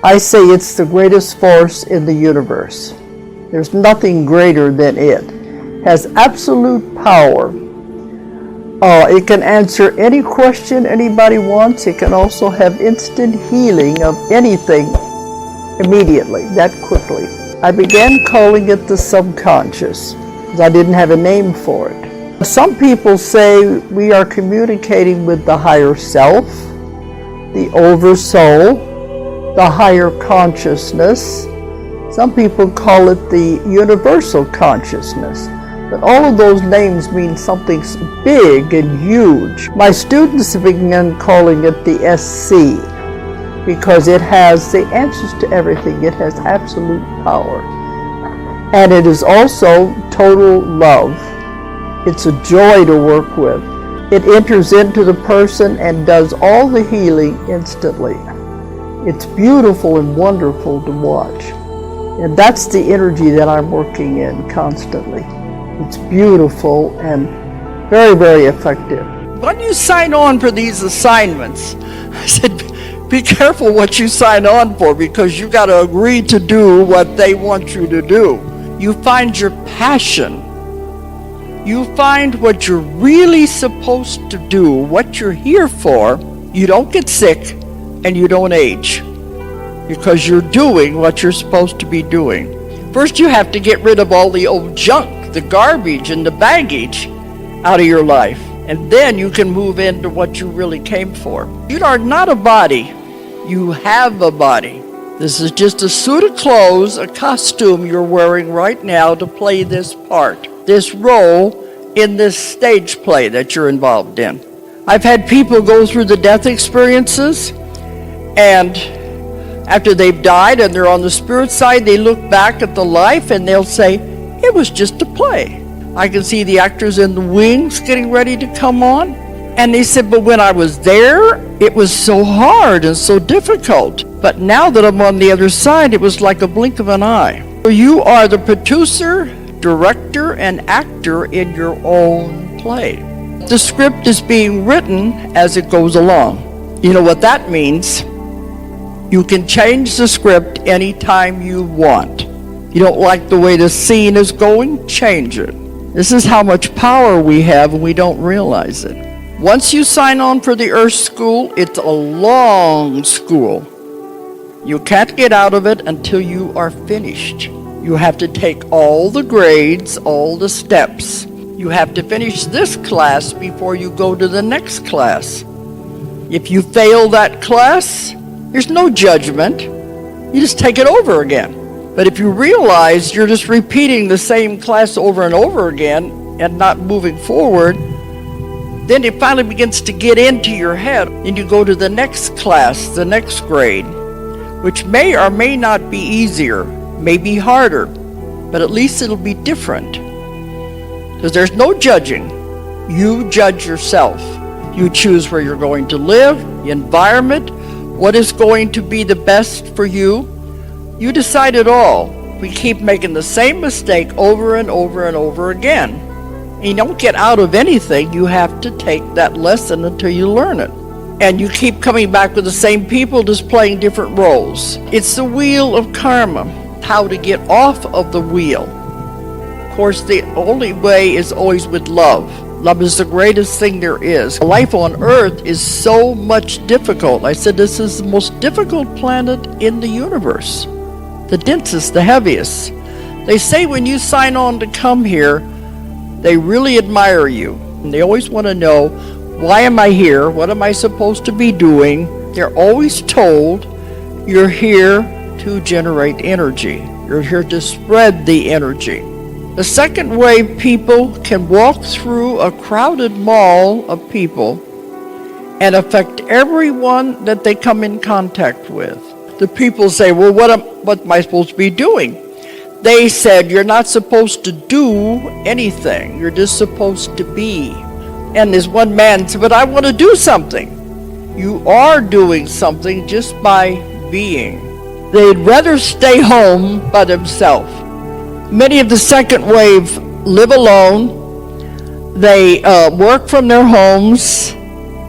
I say it's the greatest force in the universe. There's nothing greater than it. It has absolute power. It can answer any question anybody wants. It can also have instant healing of anything immediately, that quickly. I began calling it the subconscious because I didn't have a name for it. Some people say we are communicating with the higher self, the oversoul, the higher consciousness. Some people call it the universal consciousness. But all of those names mean something big and huge. My students began calling it the SC because it has the answers to everything. It has absolute power. And it is also total love. It's a joy to work with. It enters into the person and does all the healing instantly. It's beautiful and wonderful to watch. And that's the energy that I'm working in constantly. It's beautiful and very, very effective. When you sign on for these assignments, I said, be careful what you sign on for, because you got to agree to do what they want you to do. You find your passion. You find what you're really supposed to do, what you're here for. You don't get sick and you don't age, because you're doing what you're supposed to be doing. First, you have to get rid of all the old junk, the garbage and the baggage out of your life. And then you can move into what you really came for. You are not a body. You have a body. This is just a suit of clothes, a costume you're wearing right now to play this part, this role in this stage play that you're involved in. I've had people go through the death experiences, and after they've died and they're on the spirit side, they look back at the life and they'll say, it was just a play. I can see the actors in the wings getting ready to come on. And they said, but when I was there, it was so hard and so difficult. But now that I'm on the other side, it was like a blink of an eye. You are the producer, director, and actor in your own play. The script is being written as it goes along. You know what that means? You can change the script anytime you want. You don't like the way the scene is going? Change it. This is how much power we have, and we don't realize it. Once you sign on for the Earth School, it's a long school. You can't get out of it until you are finished. You have to take all the grades, all the steps. You have to finish this class before you go to the next class. If you fail that class, there's no judgment. You just take it over again. But if you realize you're just repeating the same class over and over again and not moving forward, then it finally begins to get into your head, and you go to the next class, the next grade, which may or may not be easier, may be harder, but at least it'll be different. Because there's no judging. You judge yourself. You choose where you're going to live, the environment, what is going to be the best for you. You decide it all. We keep making the same mistake over and over and over again. And you don't get out of anything. You have to take that lesson until you learn it. And you keep coming back with the same people, just playing different roles. It's the wheel of karma, how to get off of the wheel. Of course, the only way is always with love. Love is the greatest thing there is. Life on Earth is so much difficult. I said this is the most difficult planet in the universe. The densest, the heaviest. They say when you sign on to come here, they really admire you. And they always want to know, why am I here? What am I supposed to be doing? They're always told, you're here to generate energy. You're here to spread the energy. The second way people can walk through a crowded mall of people and affect everyone that they come in contact with. The people say, well, what am I supposed to be doing? They said, you're not supposed to do anything. You're just supposed to be. And this one man said, but I want to do something. You are doing something just by being. They'd rather stay home by themselves. Many of the second wave live alone. They work from their homes.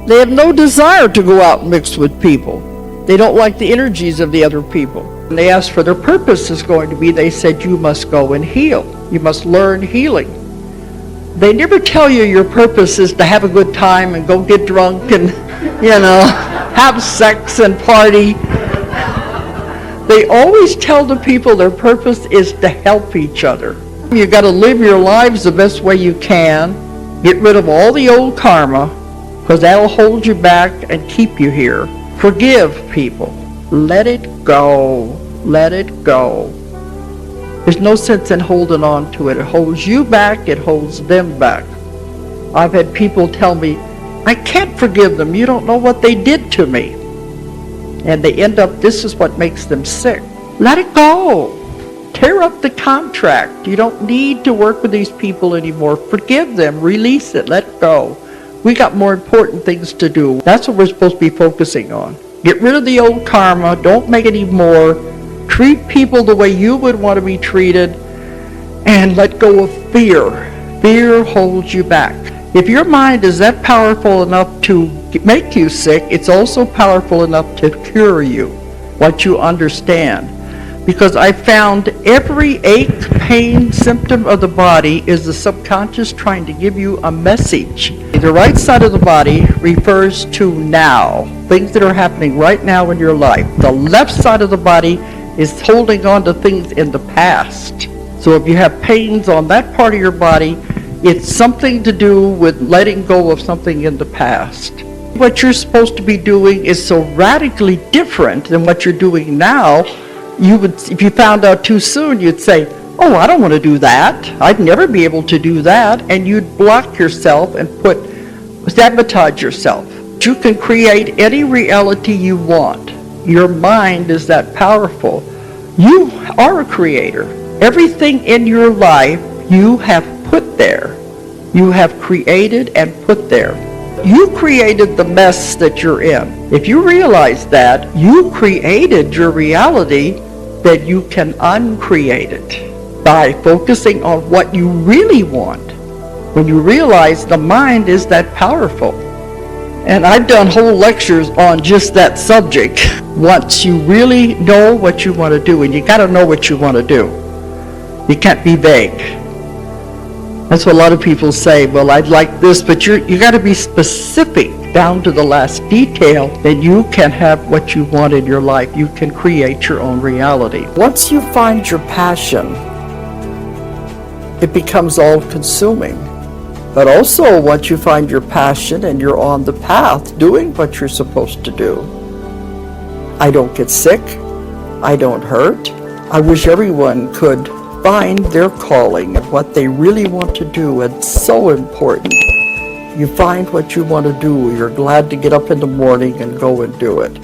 They have no desire to go out and mix with people. They don't like the energies of the other people. When they asked for their purpose is going to be, they said, you must go and heal. You must learn healing. They never tell you your purpose is to have a good time and go get drunk and, have sex and party. They always tell the people their purpose is to help each other. You got to live your lives the best way you can. Get rid of all the old karma, because that'll hold you back and keep you here. Forgive people. Let it go. Let it go. There's no sense in holding on to it. It holds you back. It holds them back. I've had people tell me, I can't forgive them. You don't know what they did to me. And they end up, this is what makes them sick. Let it go. Tear up the contract. You don't need to work with these people anymore. Forgive them. Release it. Let go. We got more important things to do. That's what we're supposed to be focusing on. Get rid of the old karma. Don't make any more. Treat people the way you would want to be treated. And let go of fear. Fear holds you back. If your mind is that powerful enough to make you sick, it's also powerful enough to cure you, what you understand. Because I found every ache, pain, symptom of the body is the subconscious trying to give you a message. The right side of the body refers to now, things that are happening right now in your life. The left side of the body is holding on to things in the past. So if you have pains on that part of your body, it's something to do with letting go of something in the past. What you're supposed to be doing is so radically different than what you're doing now. You would, if you found out too soon, you'd say, oh, I don't want to do that. I'd never be able to do that. And you'd block yourself and sabotage yourself. You can create any reality you want. Your mind is that powerful. You are a creator. Everything in your life you have put there. You have created and put there. You created the mess that you're in. If you realize that, you created your reality, that you can uncreate it by focusing on what you really want. When you realize the mind is that powerful. And I've done whole lectures on just that subject. Once you really know what you want to do, and you got to know what you want to do. You can't be vague. That's what a lot of people say, well, I'd like this, but you got to be specific down to the last detail, then you can have what you want in your life. You can create your own reality. Once you find your passion, it becomes all-consuming. But also, once you find your passion and you're on the path doing what you're supposed to do, I don't get sick, I don't hurt. I wish everyone could find their calling and what they really want to do. It's so important. You find what you want to do. You're glad to get up in the morning and go and do it.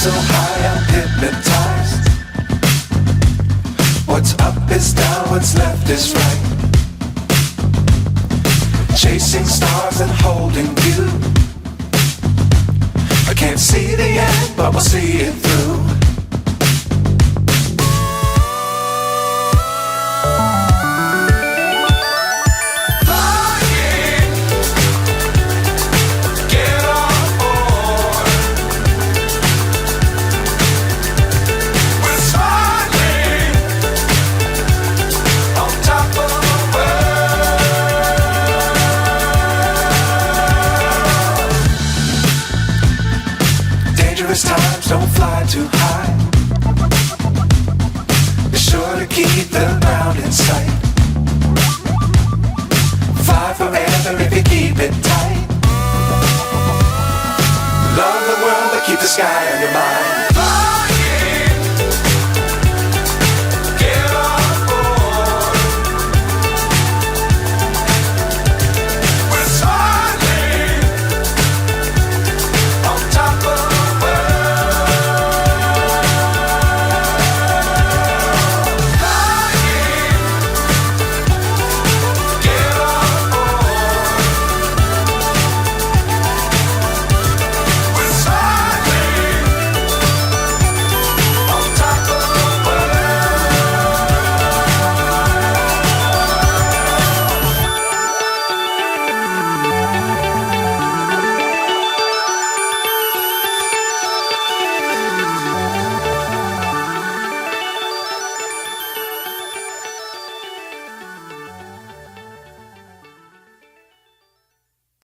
so high I'm hypnotized. What's up is down, what's left is right. Chasing stars and holding you. I can't see the end, but we'll see it through. Times don't fly too high. Be sure to keep the ground in sight. Fly forever if you keep it tight. Love the world but keep the sky on your mind.